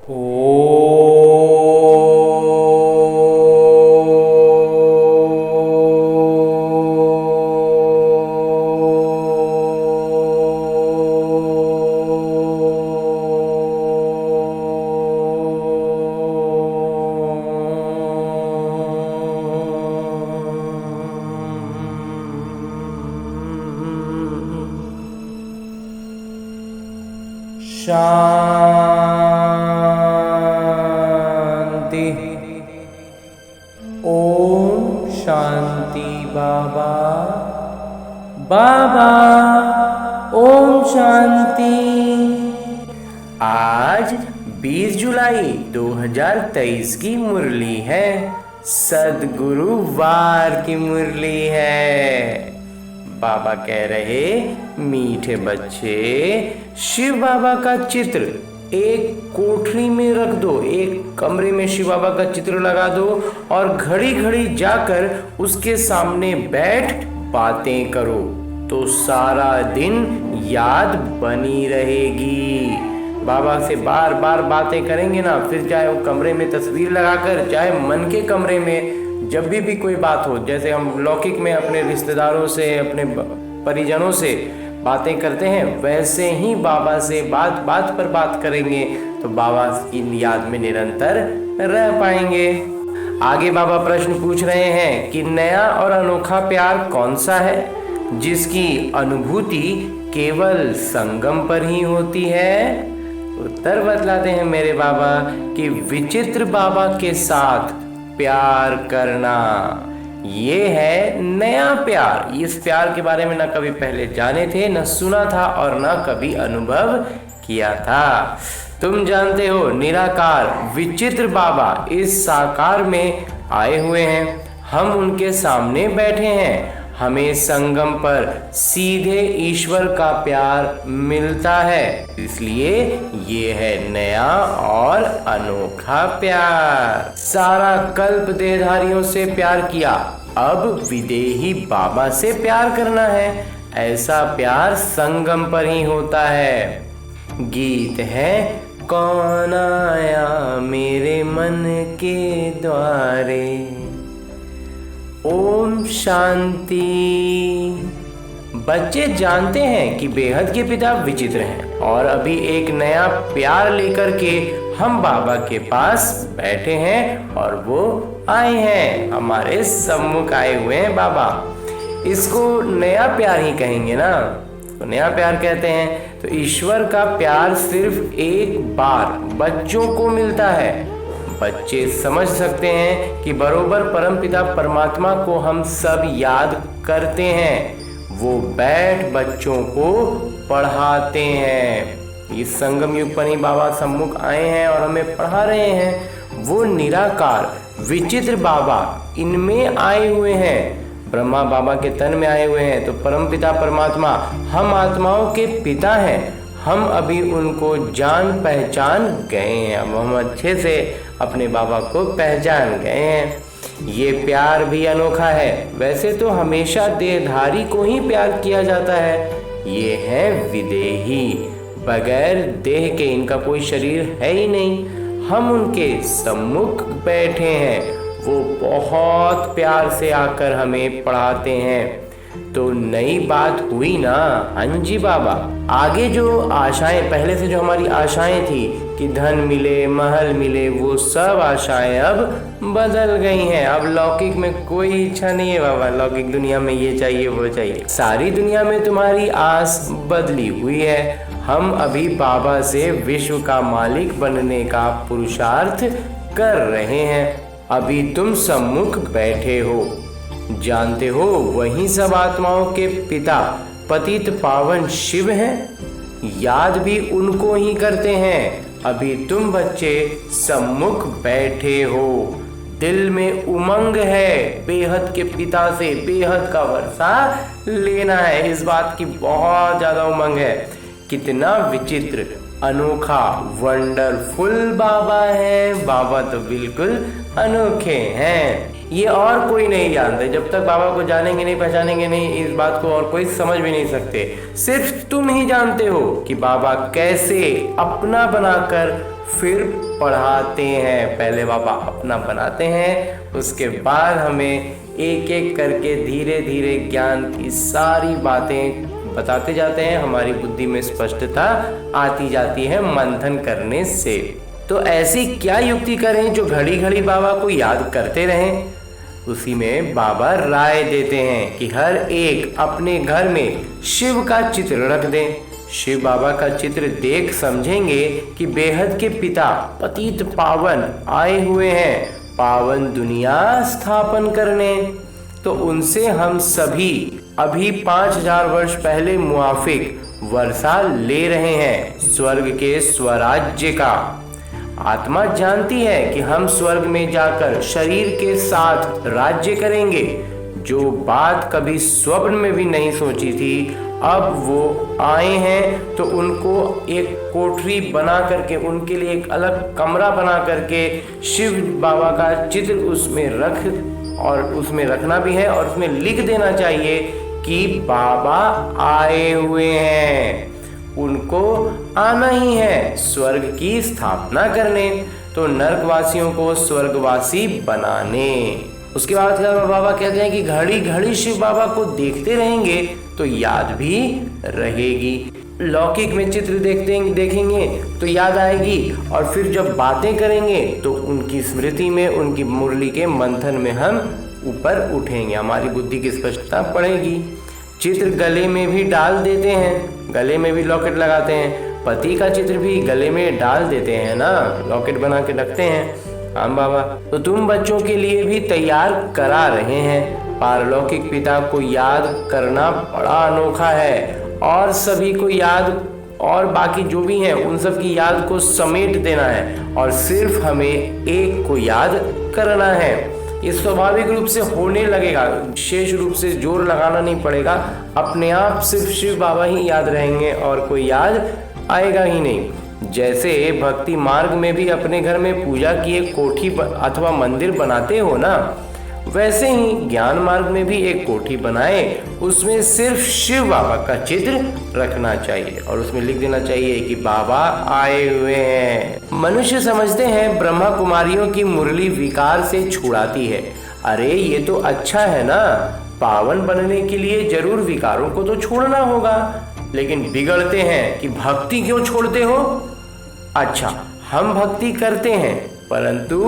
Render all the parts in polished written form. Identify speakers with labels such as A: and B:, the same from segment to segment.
A: शांति। ओम शांति बाबा। बाबा ओम शांति। आज 20 जुलाई 2023 की मुरली है। सद्गुरुवार की मुरली है। बाबा कह रहे, मीठे बच्चे, शिव बाबा का चित्र एक कोठरी में रख दो, एक कमरे में शिव बाबा का चित्र लगा दो और घड़ी घड़ी जाकर उसके सामने बैठ बातें करो, तो सारा दिन याद बनी रहेगी। बाबा से बार बार बातें करेंगे ना, फिर चाहे वो कमरे में तस्वीर लगाकर, चाहे मन के कमरे में, जब भी कोई बात हो, जैसे हम लौकिक में अपने रिश्तेदारों से, अपने परिजनों से बातें करते हैं, वैसे ही बाबा से बात बात पर बात करेंगे तो बाबा की याद में निरंतर रह पाएंगे। आगे बाबा प्रश्न पूछ रहे हैं कि नया और अनोखा प्यार कौन सा है जिसकी अनुभूति केवल संगम पर ही होती है। उत्तर बतलाते हैं मेरे बाबा कि विचित्र बाबा के साथ प्यार करना, ये है नया प्यार। इस प्यार के बारे में ना कभी पहले जाने थे, न सुना था और ना कभी अनुभव किया था। तुम जानते हो, निराकार विचित्र बाबा इस साकार में आए हुए हैं। हम उनके सामने बैठे हैं। हमें संगम पर सीधे ईश्वर का प्यार मिलता है, इसलिए ये है नया और अनोखा प्यार। सारा कल्प देहधारियों से प्यार किया, अब विदेही बाबा से प्यार करना है। ऐसा प्यार संगम पर ही होता है। गीत है, कौन आया मेरे मन के द्वारे। ओम शांति। बच्चे जानते हैं कि बेहद के पिता विचित्र हैं और अभी एक नया प्यार लेकर के हम बाबा के पास बैठे हैं और वो आए हैं, हमारे सम्मुख आए हुए हैं बाबा। इसको नया प्यार ही कहेंगे ना, तो नया प्यार कहते हैं। तो ईश्वर का प्यार सिर्फ एक बार बच्चों को मिलता है। बच्चे समझ सकते हैं कि बरोबर परमपिता परमात्मा को हम सब याद करते हैं। वो बैठ बच्चों को पढ़ाते हैं। इस संगम युग पर ही बाबा सम्मुख आए हैं और हमें पढ़ा रहे हैं। वो निराकार विचित्र बाबा इनमें आए हुए हैं। ब्रह्मा बाबा के तन में आए हुए हैं, तो परमपिता परमात्मा हम आत्माओं के पिता हैं। हम अभी उनको जान पहचान गए हैं। अब हम अच्छे से अपने बाबा को पहचान गए हैं। ये प्यार भी अनोखा है। वैसे तो हमेशा देहधारी को ही प्यार किया जाता है। ये है विदेही, बगैर देह के इनका कोई शरीर है ही नहीं। हम उनके सम्मुख बैठे हैं। वो बहुत प्यार से आकर हमें पढ़ाते हैं। तो नई बात हुई ना। हाँ जी बाबा, आगे जो आशाएं, पहले से जो हमारी आशाएं थी कि धन मिले, महल मिले, वो सब आशाएं अब बदल गई हैं। अब लौकिक में कोई इच्छा नहीं है बाबा। लौकिक दुनिया में ये चाहिए वो चाहिए। सारी दुनिया में तुम्हारी आस बदली हुई है। हम अभी बाबा से विश्व का मालिक बनने का पुरुषार्थ कर रहे हैं। अभी तुम सम्मुख बैठे हो। जानते हो, वही सब आत्माओं के पिता पतित पावन शिव हैं। याद भी उनको ही करते हैं। अभी तुम बच्चे सम्मुख बैठे हो। दिल में उमंग है, बेहद के पिता से बेहद का वर्षा लेना है। इस बात की बहुत ज्यादा उमंग है। कितना विचित्र, अनोखा वंडरफुल बाबा है। बाबा तो बिल्कुल अनोखे हैं, ये और कोई नहीं जानते। जब तक बाबा को जानेंगे नहीं, पहचानेंगे नहीं, इस बात को और कोई समझ भी नहीं सकते। सिर्फ तुम ही जानते हो कि बाबा कैसे अपना बनाकर फिर पढ़ाते हैं। पहले बाबा अपना बनाते हैं, उसके बाद हमें एक एक करके धीरे धीरे ज्ञान की सारी बातें बताते जाते हैं। हमारी बुद्धि में स्पष्टता आती जाती है मंथन करने से। तो ऐसी क्या युक्ति करें जो घड़ी घड़ी बाबा को याद करते रहें? उसी में बाबा राय देते हैं कि हर एक अपने घर में शिव का चित्र रख दें। शिव बाबा का चित्र देख समझेंगे कि बेहद के पिता पतित पावन आए हुए हैं पावन दुनिया स्थापन करने। तो उनसे हम सभी अभी 5000 वर्ष पहले मुआफिक वर्षा ले रहे हैं स्वर्ग के स्वराज्य का। आत्मा जानती है कि हम स्वर्ग में जाकर शरीर के साथ राज्य करेंगे। जो बात कभी स्वप्न में भी नहीं सोची थी, अब वो आए हैं तो उनको एक कोठरी बना करके, उनके लिए एक अलग कमरा बना करके शिव बाबा का चित्र उसमें रख, और उसमें रखना भी है और उसमें लिख देना चाहिए कि बाबा आए हुए हैं, उनको आना ही है स्वर्ग की स्थापना करने, तो नरकवासियों को स्वर्गवासी बनाने। उसके बाद बाबा कहते हैं कि घड़ी घड़ी शिव बाबा को देखते रहेंगे तो याद भी रहेगी। लौकिक में चित्र देखेंगे तो याद आएगी, और फिर जब बातें करेंगे तो उनकी स्मृति में, उनकी मुरली के मंथन में हम ऊपर उठेंगे, हमारी बुद्धि की स्पष्टता बढ़ेगी। चित्र गले में भी डाल देते हैं, गले में भी लॉकेट लगाते हैं। पति का चित्र भी गले में डाल देते हैं ना, लॉकेट बना के रखते हैं। हाँ बाबा, तो तुम बच्चों के लिए भी तैयार करा रहे हैं। पारलौकिक पिता को याद करना बड़ा अनोखा है, और सभी को याद, और बाकी जो भी हैं उन सब की याद को समेट देना है, और सिर्फ हमें एक को याद करना है। ये स्वाभाविक रूप से होने लगेगा, विशेष रूप से जोर लगाना नहीं पड़ेगा, अपने आप सिर्फ शिव बाबा ही याद रहेंगे और कोई याद आएगा ही नहीं। जैसे भक्ति मार्ग में भी अपने घर में पूजा की एक कोठी अथवा मंदिर बनाते हो ना, वैसे ही ज्ञान मार्ग में भी एक कोठी बनाए, उसमें सिर्फ शिव बाबा का चित्र रखना चाहिए और उसमें लिख देना चाहिए कि बाबा आए हुए हैं। मनुष्य समझते हैं ब्रह्मा कुमारियों की मुरली विकार से छुड़ाती है। अरे ये तो अच्छा है ना, पावन बनने के लिए जरूर विकारों को तो छोड़ना होगा, लेकिन बिगड़ते हैं कि भक्ति क्यों छोड़ते हो? अच्छा, हम भक्ति करते हैं परंतु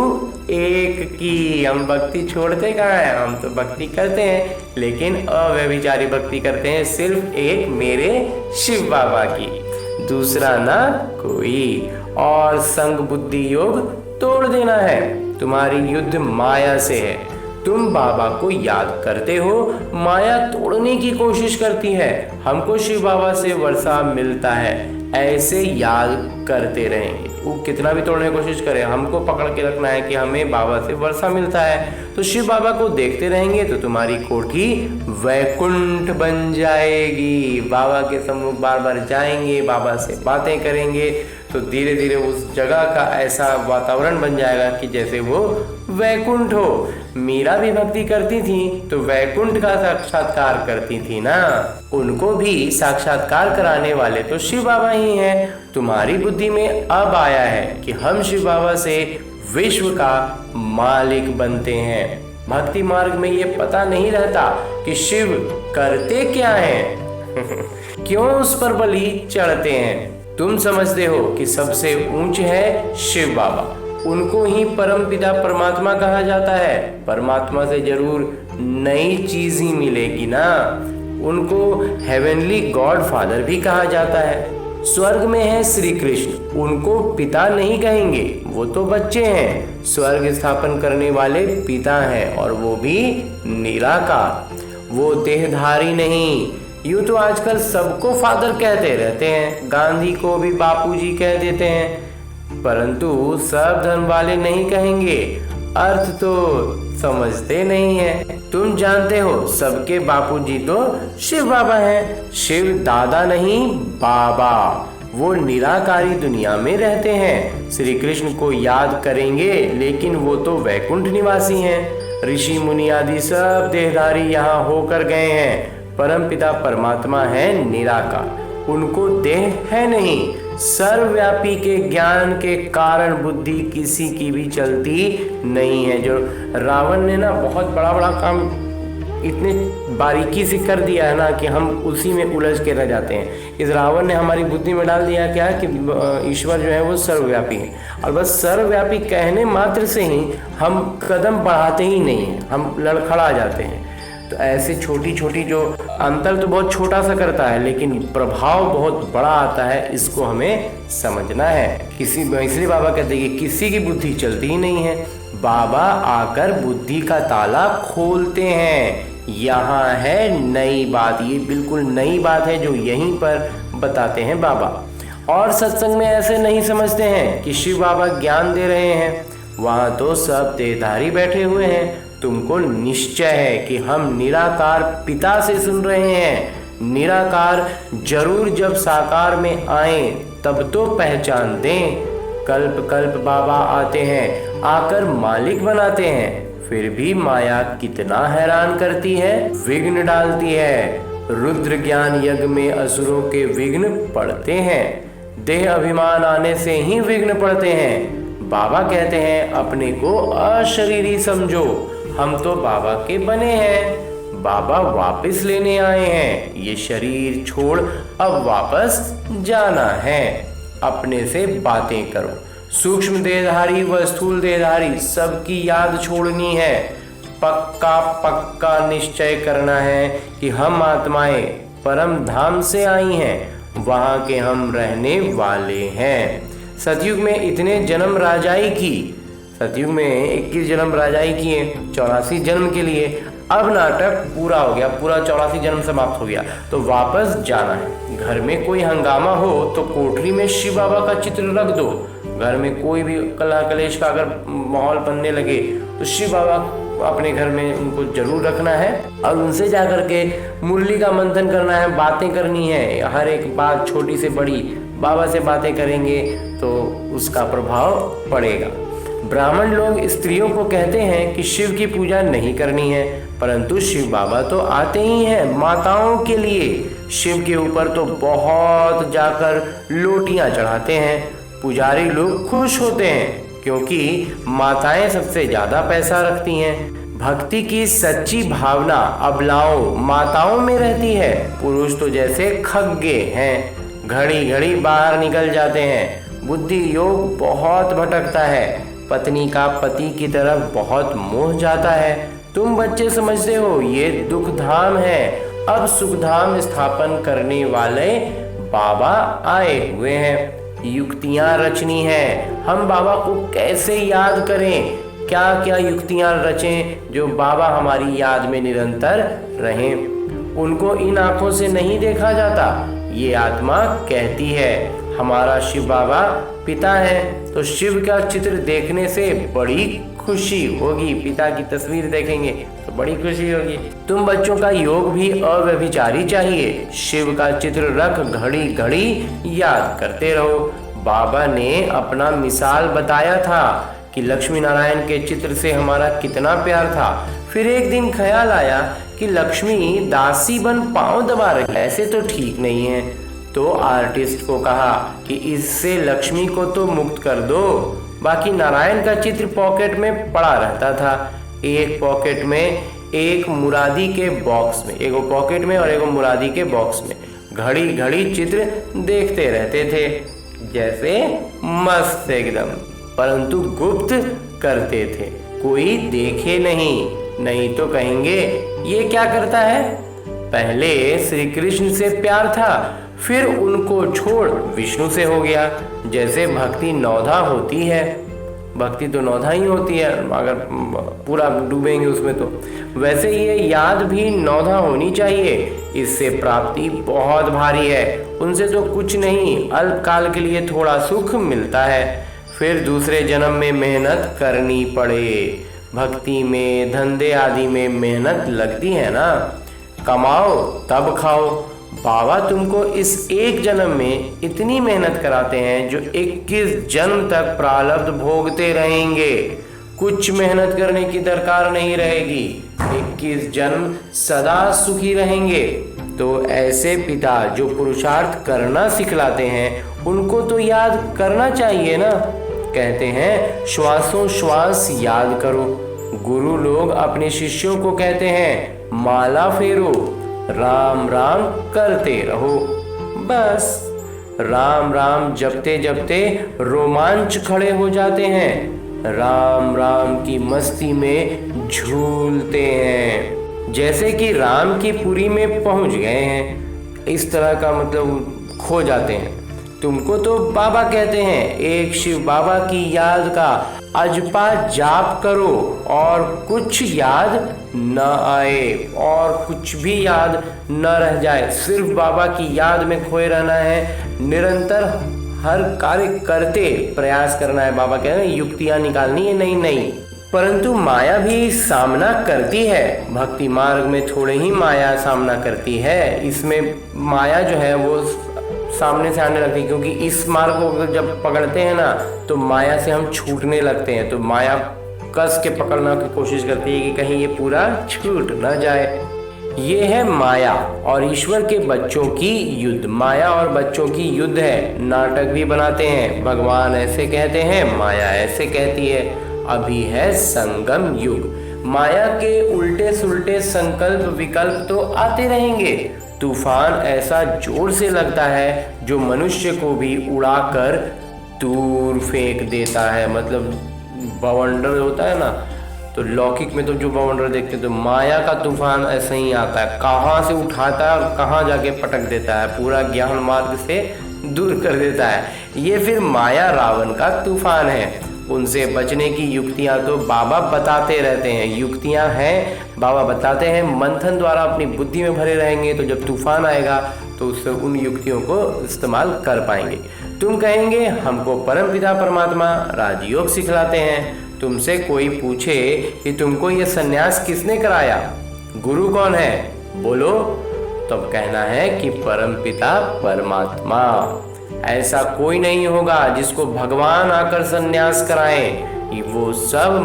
A: एक की, हम भक्ति छोड़ते कहाँ हैं? हम तो भक्ति करते हैं लेकिन अव्यभिचारी भक्ति करते हैं, सिर्फ एक मेरे शिव बाबा की, दूसरा ना कोई। और संग बुद्धि योग तोड़ देना है। तुम्हारी युद्ध माया से है, तुम बाबा को याद करते हो, माया तोड़ने की कोशिश करती है। हमको शिव बाबा से वर्षा मिलता है, ऐसे याद करते रहेंगे। वो कितना भी तोड़ने की कोशिश करे, हमको पकड़ के रखना है कि हमें बाबा से वर्षा मिलता है। तो शिव बाबा को देखते रहेंगे तो तुम्हारी कोठी वैकुंठ बन जाएगी। बाबा के सम्मुख बार बार जाएंगे, बाबा से बातें करेंगे, तो धीरे धीरे उस जगह का ऐसा वातावरण बन जाएगा कि जैसे वो वैकुंठ हो। मीरा भी भक्ति करती थी तो वैकुंठ का साक्षात्कार करती थी ना, उनको भी साक्षात्कार कराने वाले तो शिव बाबा ही हैं। तुम्हारी बुद्धि में अब आया है कि हम शिव बाबा से विश्व का मालिक बनते हैं। भक्ति मार्ग में ये पता नहीं रहता कि शिव करते क्या हैं क्यों उस पर बलि चढ़ते हैं। तुम समझते हो कि सबसे ऊंचे है शिव बाबा, उनको ही परम पिता परमात्मा कहा जाता है। परमात्मा से जरूर नई चीज ही मिलेगी ना, उनको हेवनली गॉड फादर भी कहा जाता है। स्वर्ग में है श्री कृष्ण, उनको पिता नहीं कहेंगे, वो तो बच्चे हैं। स्वर्ग स्थापन करने वाले पिता हैं और वो भी निराकार, वो देहधारी नहीं। यूं तो आजकल सबको फादर कहते रहते हैं, गांधी को भी बापूजी कह देते हैं, परंतु सब धर्म वाले नहीं कहेंगे। अर्थ तो समझते नहीं है। तुम जानते हो सबके बापूजी तो शिव बाबा हैं। शिव दादा नहीं बाबा, वो निराकारी दुनिया में रहते हैं। श्री कृष्ण को याद करेंगे, लेकिन वो तो वैकुंठ निवासी हैं। ऋषि मुनि आदि सब देहधारी यहाँ होकर गए हैं। परमपिता परमात्मा है निराकार, उनको देह है नहीं। सर्वव्यापी के ज्ञान के कारण बुद्धि किसी की भी चलती नहीं है। जो रावण ने ना बहुत बड़ा बड़ा काम इतने बारीकी से कर दिया है ना कि हम उसी में उलझ के रह जाते हैं। इस रावण ने हमारी बुद्धि में डाल दिया क्या कि ईश्वर जो है वो सर्वव्यापी है, और बस सर्वव्यापी कहने मात्र से ही हम कदम बढ़ाते ही नहीं हैं, हम लड़खड़ा जाते हैं। तो ऐसे छोटी छोटी जो अंतर तो बहुत छोटा सा करता है, लेकिन प्रभाव बहुत बड़ा आता है, इसको हमें समझना है। इसलिए बाबा कहते हैं कि किसी की बुद्धि चलती ही नहीं है, बाबा आकर बुद्धि का ताला खोलते हैं। यहाँ है नई बात, ये बिल्कुल नई बात है जो यहीं पर बताते हैं बाबा। और सत्संग में ऐसे नहीं समझते हैं कि शिव बाबा ज्ञान दे रहे हैं, वहाँ तो सब देहधारी बैठे हुए हैं। तुमको निश्चय है कि हम निराकार पिता से सुन रहे हैं। निराकार जरूर जब साकार में आए तब तो पहचान दें। कल्प कल्प बाबा आते हैं, आकर मालिक बनाते हैं, फिर भी माया कितना हैरान करती है, विघ्न डालती है। रुद्र ज्ञान यज्ञ में असुरों के विघ्न पड़ते हैं, देह अभिमान आने से ही विघ्न पड़ते हैं। बाबा कहते हैं अपने को अशरीरी समझो, हम तो बाबा के बने हैं, बाबा वापस लेने आए हैं। ये शरीर छोड़ अब वापस जाना है। अपने से बातें करो, सूक्ष्म देहधारी व स्थूल देहधारी सबकी याद छोड़नी है। पक्का पक्का निश्चय करना है कि हम आत्माएं परम धाम से आई हैं, वहां के हम रहने वाले हैं। सतयुग में इतने जन्म राजाई की, सतयुग में 21 जन्म राजाई किए 84 जन्म के लिए। अब नाटक पूरा हो गया, पूरा 84 जन्म समाप्त हो गया, तो वापस जाना है। घर में कोई हंगामा हो तो कोठरी में शिव बाबा का चित्र रख दो। घर में कोई भी कलह कलेश का अगर माहौल बनने लगे तो शिव बाबा अपने घर में उनको जरूर रखना है, और उनसे जाकर के मुरली का मंथन करना है, बातें करनी है। हर एक बात छोटी से बड़ी बाबा से बातें करेंगे तो उसका प्रभाव पड़ेगा। ब्राह्मण लोग स्त्रियों को कहते हैं कि शिव की पूजा नहीं करनी है, परंतु शिव बाबा तो आते ही हैं माताओं के लिए। शिव के ऊपर तो बहुत जाकर लोटियां चढ़ाते हैं। पुजारी लोग खुश होते हैं क्योंकि माताएं सबसे ज्यादा पैसा रखती हैं। भक्ति की सच्ची भावना अबलाओं माताओं में रहती है। पुरुष तो जैसे खग्गे हैं, घड़ी घड़ी बाहर निकल जाते हैं। बुद्धि योग बहुत भटकता है, पत्नी का पति की तरफ बहुत मोह जाता है। तुम बच्चे समझते हो ये दुख धाम है, अब सुख धाम स्थापन करने वाले बाबा आए हुए हैं। युक्तियां रचनी है, हम बाबा को कैसे याद करें, क्या क्या युक्तियां रचें जो बाबा हमारी याद में निरंतर रहें। उनको इन आंखों से नहीं देखा जाता, ये आत्मा कहती है। हमारा शिव बाबा पिता है, तो शिव का चित्र देखने से बड़ी खुशी होगी। पिता की तस्वीर देखेंगे तो बड़ी खुशी होगी। तुम बच्चों का योग भी अव्यभिचारी चाहिए। शिव का चित्र रख घड़ी घड़ी याद करते रहो। बाबा ने अपना मिसाल बताया था कि लक्ष्मी नारायण के चित्र से हमारा कितना प्यार था। फिर एक दिन ख्याल आया कि लक्ष्मी दासी बन पांव दबा रही, ऐसे तो ठीक नहीं है। तो आर्टिस्ट को कहा कि इससे लक्ष्मी को तो मुक्त कर दो। बाकी नारायण का चित्र पॉकेट में पड़ा रहता था। एक पॉकेट में एक मुरादी के बॉक्स में, एक पॉकेट में और एक मुरादी के बॉक्स में घड़ी घड़ी चित्र देखते रहते थे, जैसे मस्त एकदम, परंतु गुप्त करते थे, कोई देखे नहीं तो कहेंगे ये क्या करता है। पहले श्री कृष्ण से प्यार था, फिर उनको छोड़ विष्णु से हो गया। जैसे भक्ति नौधा होती है, भक्ति तो नौधा ही होती है अगर पूरा डूबेंगे उसमें, तो वैसे ये याद भी नौधा होनी चाहिए। इससे प्राप्ति बहुत भारी है, उनसे तो कुछ नहीं, अल्पकाल के लिए थोड़ा सुख मिलता है, फिर दूसरे जन्म में मेहनत करनी पड़े। भक्ति में धंधे आदि में मेहनत लगती है ना, कमाओ तब खाओ। बाबा तुमको इस एक जन्म में इतनी मेहनत कराते हैं जो 21 जन्म तक प्रारब्ध भोगते रहेंगे। कुछ मेहनत करने की दरकार नहीं रहेगी, 21 जन्म सदा सुखी रहेंगे। तो ऐसे पिता जो पुरुषार्थ करना सिखलाते हैं उनको तो याद करना चाहिए ना। कहते हैं श्वासों श्वास याद करो। गुरु लोग अपने शिष्यों को कहते हैं माला फेरो, राम राम करते रहो। बस राम राम जपते जपते रोमांच खड़े हो जाते हैं, राम राम की मस्ती में झूलते हैं। जैसे कि राम की पुरी में पहुंच गए हैं, इस तरह का मतलब खो जाते हैं। तुमको तो बाबा कहते हैं एक शिव बाबा की याद का अजपा जाप करो और कुछ याद न आए और कुछ भी याद न रह जाए, सिर्फ बाबा की याद में खोए रहना है। निरंतर हर कार्य करते प्रयास करना है। बाबा कह रहे हैं युक्तियां निकालनी है, नहीं। परंतु माया भी सामना करती है। भक्ति मार्ग में थोड़े ही माया सामना करती है। इसमें माया जो है वो सामने से आने लगती है, क्योंकि इस मार्ग को जब पकड़ते हैं ना तो माया से हम छूटने लगते हैं। तो माया कस के पकड़ना की कोशिश करती है कि कहीं ये पूरा छूट न जाए। ये है माया और ईश्वर के बच्चों की युद्ध। माया और बच्चों की युद्ध है। नाटक भी बनाते हैं, भगवान ऐसे कहते हैं, माया ऐसे कहती है। अभी है संगम युग। माया के उल्टे सुल्टे संकल्प विकल्प तो आते रहेंगे। तूफान ऐसा जोर से लगता है जो मनुष्य को भी उड़ाकर दूर फेंक देता है। मतलब बवंडर होता है ना, तो लौकिक में तो जो बवंडर देखते तो माया का तूफान ऐसे ही आता है, कहाँ से उठाता है और कहाँ जाके पटक देता है, पूरा ज्ञान मार्ग से दूर कर देता है। ये फिर माया रावण का तूफान है। उनसे बचने की युक्तियां तो बाबा बताते रहते हैं। युक्तियां हैं, बाबा बताते हैं, मंथन द्वारा अपनी बुद्धि में भरे रहेंगे तो जब तूफान आएगा तो उससे उन युक्तियों को इस्तेमाल कर पाएंगे। तुम कहेंगे हमको परमपिता परमात्मा राजयोग सिखलाते हैं। तुमसे कोई पूछे कि तुमको ये सन्यास किसने कराया, गुरु कौन है, बोलो, तब कहना है कि परमपिता परमात्मा। ऐसा कोई नहीं होगा जिसको भगवान आकर सन्यास कराएं। वो सब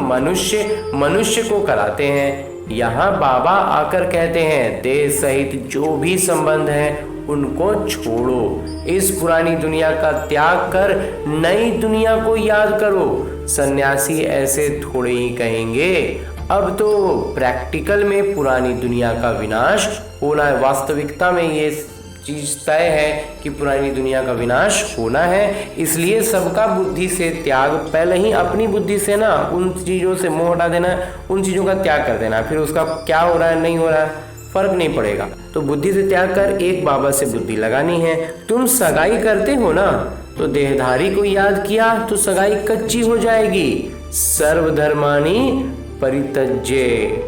A: मनुष्य को कराते हैं। यहाँ बाबा आकर कहते हैं देह सहित जो भी संबंध है उनको छोड़ो। इस पुरानी दुनिया का त्याग कर नई दुनिया को याद करो। सन्यासी ऐसे थोड़े ही कहेंगे। अब तो प्रैक्टिकल में पुरानी दुनिया का विनाश होना है। वास्तविकता में ये चीज तय है कि पुरानी दुनिया का विनाश होना है। इसलिए सबका बुद्धि से त्याग, पहले ही अपनी बुद्धि से ना उन चीज़ों से मोह हटा देना, उन चीज़ों का त्याग कर देना। फिर उसका क्या हो रहा है नहीं हो रहा है फर्क नहीं पड़ेगा। तो बुद्धि से त्याग कर एक बाबा से बुद्धि लगानी है। तुम सगाई करते हो ना, तो देहधारी को याद किया तो सगाई कच्ची हो जाएगी। सर्वधर्मानी परित्यज्य,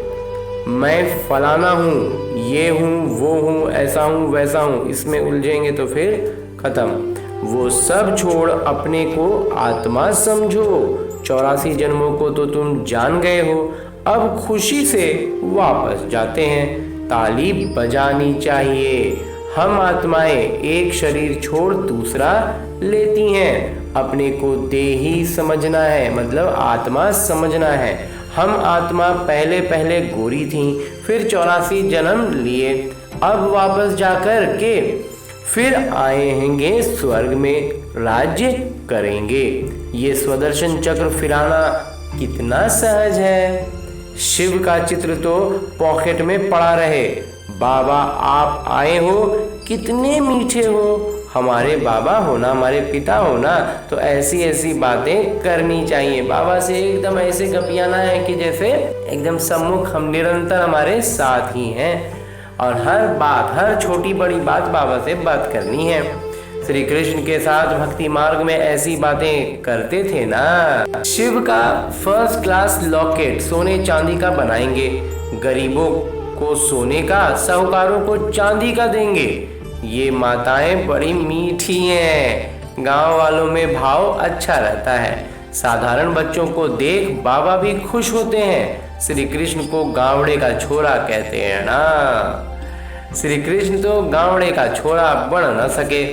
A: मैं फलाना हूँ, ये हूँ, वो हूँ, ऐसा हूँ, वैसा हूँ, इसमें उलझेंगे तो फिर खत्म। वो सब छोड़ अपने को आत्मा समझो। 84 जन्मों को तो तुम जान गए हो, अब खुशी से वापस जाते हैं। ताली बजानी चाहिए। हम आत्माएं एक शरीर छोड़ दूसरा लेती हैं। अपने को देही समझना है, मतलब आत्मा समझना है। हम आत्मा पहले पहले गोरी थी, फिर 84 जन्म लिए, अब वापस जाकर के फिर आएंगे स्वर्ग में राज्य करेंगे। ये स्वदर्शन चक्र फिराना कितना सहज है। शिव का चित्र तो पॉकेट में पड़ा रहे। बाबा आप आए हो, कितने मीठे हो। हमारे बाबा होना, हमारे पिता होना, तो ऐसी ऐसी बातें करनी चाहिए। बाबा से एकदम ऐसे गपियाना है कि जैसे एकदम सम्मुख हम निरंतर हमारे साथ ही हैं और हर बात, हर छोटी बड़ी बात बाबा से बात करनी है। श्री कृष्ण के साथ भक्ति मार्ग में ऐसी बातें करते थे ना। शिव का फर्स्ट क्लास लॉकेट सोने चांदी का बनाएंगे, गरीबों को सोने का, साहूकारों को चांदी का देंगे। ये माताएं बड़ी मीठी हैं, गांव वालों में भाव अच्छा रहता है। साधारण बच्चों को देख बाबा भी खुश होते हैं। श्री कृष्ण को गावड़े का छोरा कहते हैं ना। श्री कृष्ण तो गावड़े का छोरा बन न सके,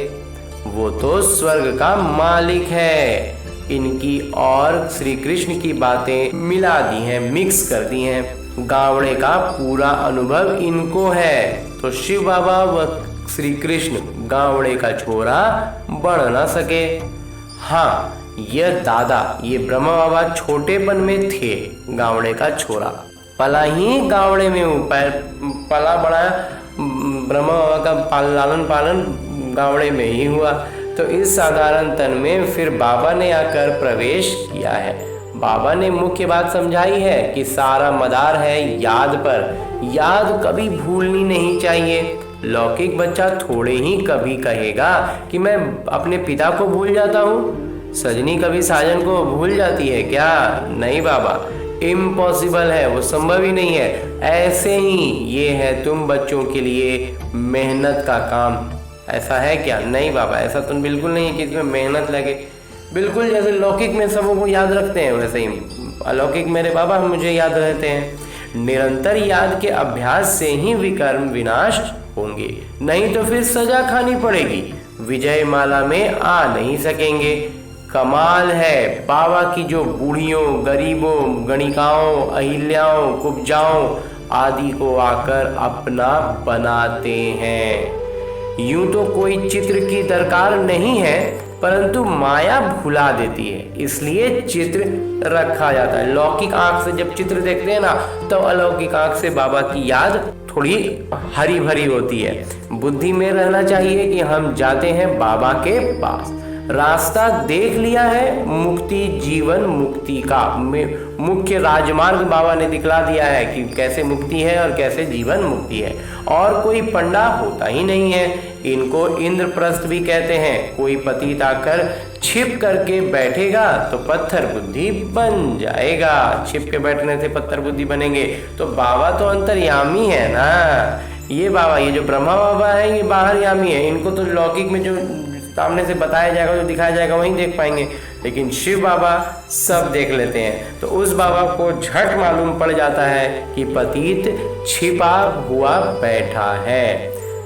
A: वो तो स्वर्ग का मालिक है। इनकी और श्री कृष्ण की बातें मिला दी हैं, मिक्स कर दी हैं। गावड़े का पूरा अनुभव इनको है, तो शिव बाबा व श्री कृष्ण गावड़े का छोरा बन न सके। हाँ, यह दादा, ये ब्रह्मा बाबा छोटेपन में थे गावड़े का छोरा, पला ही गावड़े में पला बड़ा ब्रह्मा बाबा का लालन पालन गावड़े में ही हुआ। तो इस साधारण तन में फिर बाबा ने आकर प्रवेश किया है। बाबा ने मुख्य बात समझाई है कि सारा मदार है याद पर, याद कभी भूलनी नहीं चाहिए। लौकिक बच्चा थोड़े ही कभी कहेगा कि मैं अपने पिता को भूल जाता हूँ। सजनी कभी साजन को भूल जाती है क्या? नहीं बाबा, इम्पॉसिबल है, वो संभव ही नहीं है। ऐसे ही ये है तुम बच्चों के लिए मेहनत का काम। ऐसा है क्या? नहीं बाबा, ऐसा तो बिल्कुल नहीं है कि इसमें मेहनत लगे। बिल्कुल जैसे लौकिक में सबों को याद रखते हैं, वैसे ही अलौकिक मेरे बाबा मुझे याद रहते हैं। निरंतर याद के अभ्यास से ही विकर्म विनाश होंगे, नहीं तो फिर सजा खानी पड़ेगी। विजय माला में आ नहीं सकेंगे। कमाल है बाबा की जो बूढ़ियों, गरीबों, गणिकाओं, अहिल्याओं, कुब्जाओं आदि को आकर अपना बनाते हैं। यूं तो कोई चित्र की दरकार नहीं है, परंतु माया भुला देती है, इसलिए चित्र रखा जाता है। लौकिक आंख से जब चित्र देखते हैं ना, तो अलौकिक आंख से बाबा की याद थोड़ी हरी भरी होती है। बुद्धि में रहना चाहिए कि हम जाते हैं बाबा के पास। रास्ता देख लिया है, मुक्ति जीवन मुक्ति का मुख्य राजमार्ग बाबा ने दिखला दिया है कि कैसे मुक्ति है और कैसे जीवन मुक्ति है। और कोई पंडा होता ही नहीं है। इनको इंद्रप्रस्थ भी कहते हैं। कोई पतित आकर छिप करके बैठेगा तो पत्थर बुद्धि बन जाएगा। छिप के बैठने से पत्थर बुद्धि बनेंगे। तो बाबा तो अंतर्यामी है ना। ये बाबा, ये जो ब्रह्मा बाबा है, ये बाहरयामी है। इनको तो लौकिक में जो सामने से बताया जाएगा, जो दिखाया जाएगा, वहीं देख पाएंगे। लेकिन शिव बाबा सब देख लेते हैं। तो उस बाबा को झट मालूम पड़ जाता है कि पतित छिपा हुआ बैठा है।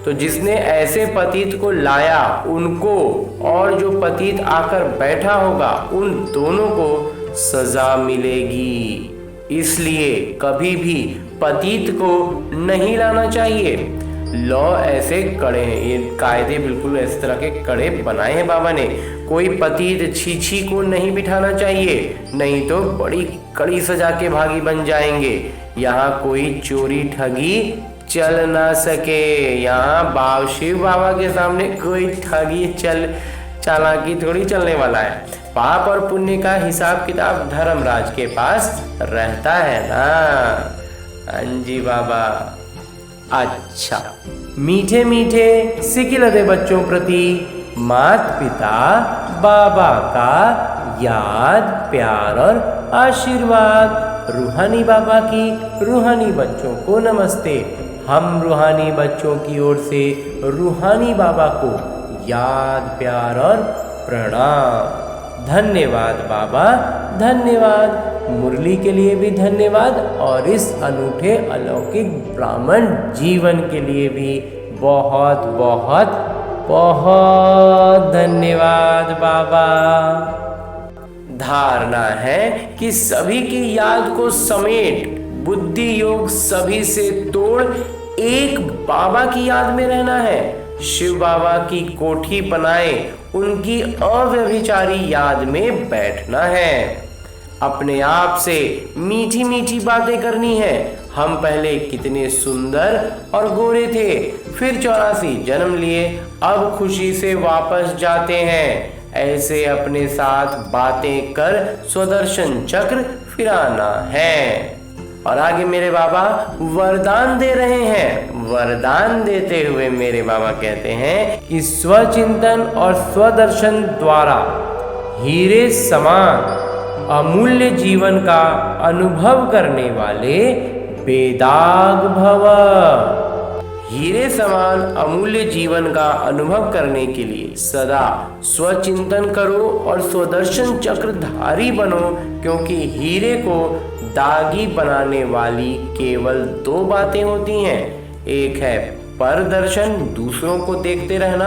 A: तो जिसने ऐसे पतित को लाया उनको, और जो पतित आकर बैठा होगा, उन दोनों को सजा मिलेगी। इसलिए कभी भी पतित को नहीं लाना चाहिए। लॉ ऐसे कड़े हैं, ये कायदे बिल्कुल इस तरह के कड़े बनाए हैं बाबा ने। कोई पतित छीछी को नहीं बिठाना चाहिए, नहीं तो बड़ी कड़ी सजा के भागी बन जाएंगे। यहाँ कोई चोरी ठगी चल ना सके। यहाँ शिव बाबा के सामने कोई ठगी चालाकी थोड़ी चलने वाला है। पाप और पुण्य का हिसाब किताब धर्मराज के पास रहता है ना। अंजी बाबा। अच्छा, मीठे मीठे सिकिलते बच्चों प्रति माता पिता बाबा का याद, प्यार और आशीर्वाद। रूहानी बाबा की रूहानी बच्चों को नमस्ते। हम रूहानी बच्चों की ओर से रूहानी बाबा को याद, प्यार और प्रणाम। धन्यवाद बाबा, धन्यवाद। मुरली के लिए भी धन्यवाद, और इस अनूठे अलौकिक ब्राह्मण जीवन के लिए भी बहुत बहुत बहुत धन्यवाद बाबा। धारणा है कि सभी की याद को समेट, बुद्धि योग सभी से तोड़ एक बाबा की याद में रहना है। शिव बाबा की कोठी बनाए, उनकी अव्यभिचारी याद में बैठना है। अपने आप से मीठी मीठी बातें करनी है। हम पहले कितने सुंदर और गोरे थे, फिर 84 जन्म लिए, अब खुशी से वापस जाते हैं। ऐसे अपने साथ बातें कर स्वदर्शन चक्र फिराना है। और आगे मेरे बाबा वरदान दे रहे हैं। वरदान देते हुए मेरे बाबा कहते हैं कि स्वचिंतन और स्वदर्शन द्वारा हीरे समान अमूल्य जीवन का अनुभव करने वाले बेदाग भव। हीरे समान अमूल्य जीवन का अनुभव करने के लिए सदा स्वचिंतन करो और स्वदर्शन चक्रधारी बनो, क्योंकि हीरे को दागी बनाने वाली केवल 2 बातें होती हैं। एक है पर दर्शन, दूसरों को देखते रहना,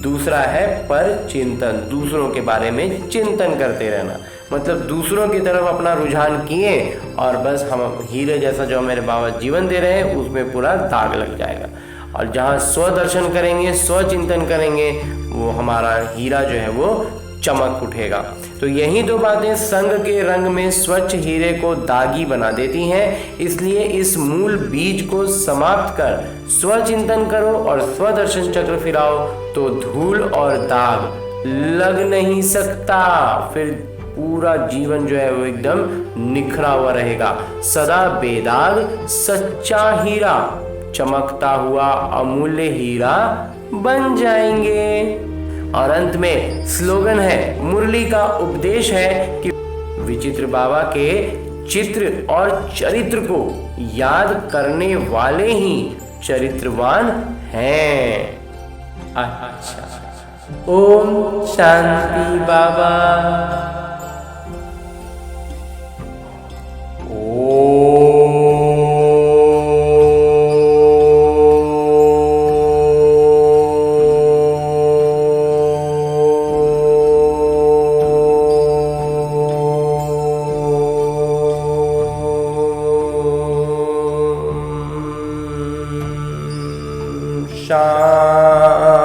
A: दूसरा है पर चिंतन, दूसरों के बारे में चिंतन करते रहना। मतलब दूसरों की तरफ अपना रुझान किए और बस हम हीरे जैसा जो मेरे बाबा जीवन दे रहे हैं उसमें पूरा दाग लग जाएगा। और जहाँ स्वदर्शन करेंगे, स्वचिंतन करेंगे, वो हमारा हीरा जो है वो चमक उठेगा। तो यही दो बातें संग के रंग में स्वच्छ हीरे को दागी बना देती हैं। इसलिए इस मूल बीज को समाप्त कर स्वचिंतन करो और स्वदर्शन चक्र फिराओ, तो धूल और दाग लग नहीं सकता। फिर पूरा जीवन जो है वो एकदम निखरा हुआ रहेगा। सदा बेदाग सच्चा हीरा, चमकता हुआ अमूल्य हीरा बन जाएंगे। और अंत में स्लोगन है, मुरली का उपदेश है कि विचित्र बाबा के चित्र और चरित्र को याद करने वाले ही चरित्रवान हैं। अच्छा, ओम शांति बाबा। शांति।